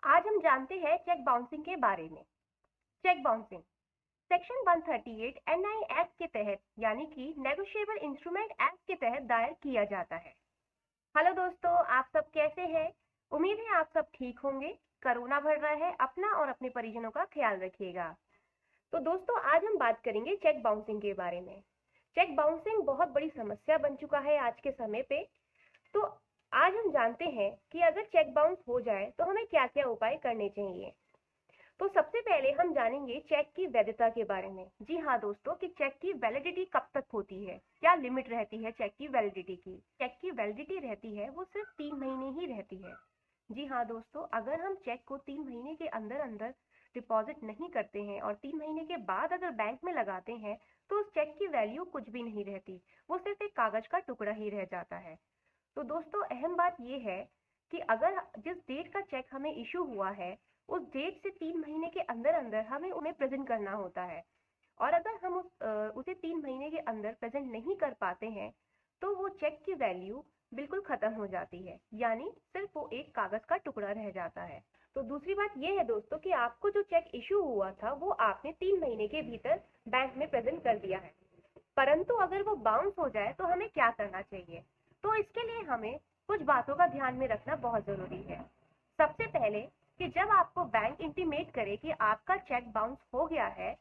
आज हम जानते हैं चेक बाउंसिंग के बारे में। Cheque bouncing section 138 NI act के तहत यानी कि नेगोशिएबल इंस्ट्रूमेंट एक्ट के तहत दायर किया जाता है। हेलो दोस्तों, आप सब कैसे हैं? उम्मीद है आप सब ठीक होंगे। कोरोना बढ़ रहा है, अपना और अपने परिजनों का ख्याल रखिएगा। तो दोस्तों, आज हम बात करेंगे चेक बाउंसिंग के बारे में। चेक बाउंसिंग बहुत बड़ी समस्या बन चुका है आज के समय पे। तो आज हम जानते हैं कि अगर चेक बाउंस हो जाए तो हमें क्या क्या उपाय करने चाहिए। तो सबसे पहले हम जानेंगे चेक की वैधता के बारे में। जी हाँ दोस्तों, कि चेक की वैलिडिटी कब तक होती है, क्या लिमिट रहती है चेक की वैलिडिटी की। चेक की वैलिडिटी रहती है वो सिर्फ 3 महीने ही रहती है। जी हाँ दोस्तों, अगर हम चेक को 3 महीने के अंदर अंदर डिपॉजिट नहीं करते हैं और 3 महीने के बाद अगर बैंक में लगाते हैं तो उस चेक की वैल्यू कुछ भी नहीं रहती, वो सिर्फ एक कागज का टुकड़ा ही रह जाता है। तो दोस्तों, अहम बात यह है कि अगर जिस डेट का चेक हमें इशू हुआ है उस डेट से 3 महीने के अंदर अंदर हमें उन्हें प्रेजेंट करना होता है। और अगर हम उसे 3 महीने के अंदर प्रेजेंट नहीं कर पाते हैं तो वो चेक की वैल्यू बिल्कुल खत्म हो जाती है, यानी सिर्फ वो एक कागज का टुकड़ा रह जाता है। तो दूसरी बात यह है दोस्तों कि आपको जो चेक इशू हुआ था वो आपने 3 महीने के भीतर बैंक में प्रेजेंट कर दिया है, परंतु अगर वो बाउंस हो जाए तो हमें क्या करना चाहिए। तो इसके लिए हमें कुछ बातों का ध्यान में रखना बहुत जरूरी है। सबसे पहले कि जब आपको बैंक इंटीमेट करे कि आपका चेक बाउंस हो गया है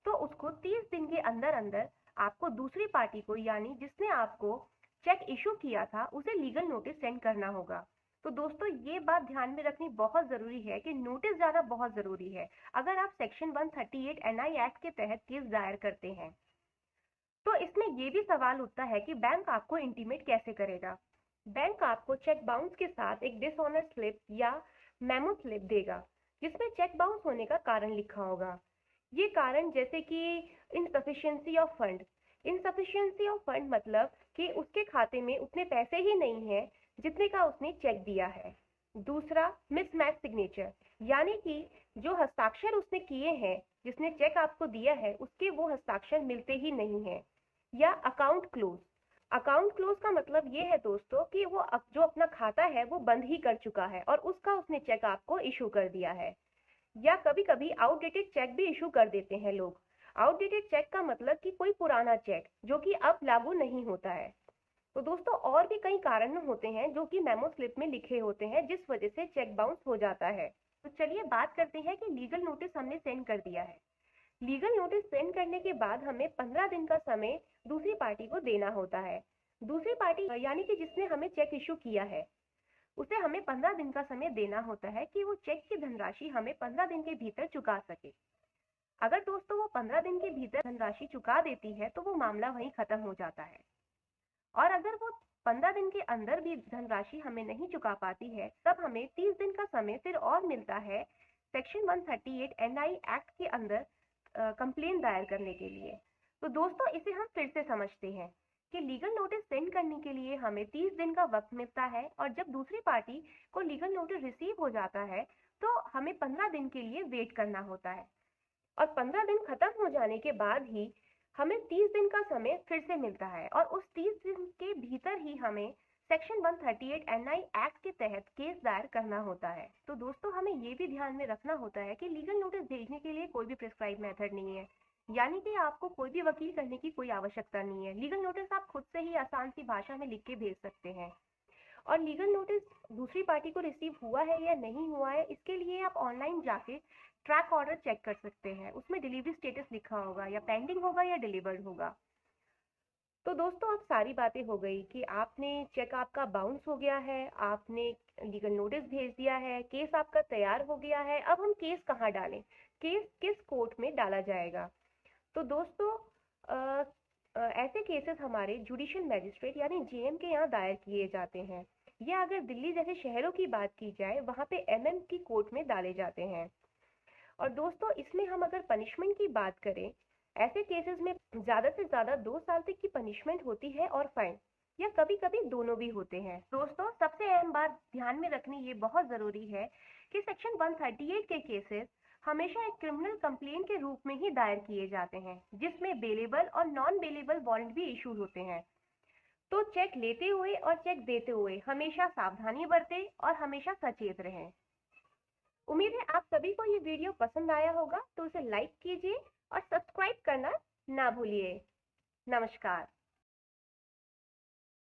तो उसको 30 दिन के अंदर अंदर आपको दूसरी पार्टी को यानी जिसने आपको चेक इशू किया था उसे लीगल नोटिस सेंड करना होगा। तो दोस्तों, ये बात ध्यान में रखनी बहुत जरूरी है कि नोटिस जाना बहुत जरूरी है अगर आप सेक्शन 138 एनआई एक्ट के तहत केस दायर करते हैं। तो इसमें ये भी सवाल उठता है कि बैंक आपको इंटीमेट कैसे करेगा। बैंक आपको चेक बाउंस के साथ एक डिसऑनर स्लिप या मेमो स्लिप देगा जिसमें चेक बाउंस होने का कारण लिखा होगा। ये कारण जैसे कि insufficiency of fund. Insufficiency of fund मतलब कि उसके खाते में उतने पैसे ही नहीं है जितने का उसने चेक दिया है। दूसरा, मिसमैच सिग्नेचर, यानी कि जो हस्ताक्षर उसने किए हैं जिसने चेक आपको दिया है उसके वो हस्ताक्षर मिलते ही नहीं है। या अकाउंट क्लोज। अकाउंट क्लोज का मतलब ये है दोस्तों कि वो जो अपना खाता है वो बंद ही कर चुका है और उसका उसने चेक आपको इशू कर दिया है। या कभी कभी आउटडेटेड चेक भी इशू कर देते हैं लोग। आउटडेटेड चेक का मतलब कि कोई पुराना चेक जो कि अब लागू नहीं होता है। तो दोस्तों, और भी कई कारण होते हैं जो कि मेमो स्लिप में लिखे होते हैं जिस वजह से चेक बाउंस हो जाता है। तो चलिए बात करते हैं कि लीगल नोटिस हमने सेंड कर दिया है। लीगल नोटिस सेंड करने के बाद हमें 15 दिन का समय दूसरी पार्टी को देना होता है। दूसरी पार्टी यानी कि जिसने हमें चेक इशू किया है उसे हमें 15 दिन का समय देना होता है कि वो चेक की धनराशि हमें 15 दिन के भीतर चुका सके। अगर दोस्तों वो 15 दिन के भीतर धनराशि चुका देती है तो वो मामला वहीं खत्म हो जाता है। और अगर वो 15 दिन के अंदर भी धनराशि हमें नहीं चुका पाती है तब हमें 30 दिन का समय फिर और मिलता है सेक्शन 138 एनआई एक्ट के अंदर कंप्लेन दायर करने के लिए। तो दोस्तों, इसे हम फिर से समझते हैं कि लीगल नोटिस सेंड करने के लिए हमें 30 दिन का वक्त मिलता है और जब दूसरी पार्टी को लीगल नोटिस रिसीव हो जाता है तो हमें 15 दिन के लिए वेट करना होता है। और 15 दिन खत्म हो जाने के बाद ही हमें 30 दिन का समय फिर से मिलता है और उस 30 दिन के भीतर ही हमें सेक्शन 138 एनआई एक्ट के तहत केस दायर करना होता है। तो दोस्तों, हमें ये भी ध्यान में रखना होता है कि लीगल नोटिस भेजने के लिए कोई भी प्रिस्क्राइब मेथड नहीं है, यानी कि आपको कोई भी वकील करने की कोई आवश्यकता नहीं है। लीगल नोटिस आप खुद से ही आसान सी भाषा में लिख के भेज सकते हैं। और लीगल नोटिस दूसरी पार्टी को रिसीव हुआ है या नहीं हुआ है इसके लिए आप ऑनलाइन जाके ट्रैक ऑर्डर चेक कर सकते हैं। उसमें डिलीवरी स्टेटस लिखा होगा या पेंडिंग होगा या डिलीवर्ड होगा। तो दोस्तों, अब सारी बातें हो गई कि आपने चेक आपका बाउंस हो गया है, आपने लीगल नोटिस भेज दिया है, केस आपका तैयार हो गया है। अब हम केस कहाँ डालें, केस किस कोर्ट में डाला जाएगा। तो दोस्तों, अ, ऐसे केसेस हमारे जुडिशियल मैजिस्ट्रेट यानी जेएम के यहाँ दायर किए जाते हैं, या अगर दिल्ली जैसे शहरों की बात की जाए वहाँ पे एमएम की कोर्ट में डाले जाते हैं। और दोस्तों, इसमें हम अगर पनिशमेंट की बात करें, ऐसे केसेस में ज़्यादा से ज़्यादा 2 साल तक की पनिशमेंट होती है और फाइन, या कभी कभी दोनों भी होते हैं। दोस्तों, सबसे अहम बात ध्यान में रखनी ये बहुत ज़रूरी है कि सेक्शन 138 के केसेस हमेशा एक क्रिमिनल कंप्लेंट के रूप में ही दायर किए जाते हैं जिसमें बेलेबल और नॉन बेलेबल वारंट भी इशू होते हैं। तो चेक लेते हुए और चेक देते हुए हमेशा सावधानी बरतें और हमेशा सचेत रहें। उम्मीद है आप सभी को ये वीडियो पसंद आया होगा, तो उसे लाइक कीजिए और सब्सक्राइब करना ना भूलिए। नमस्कार।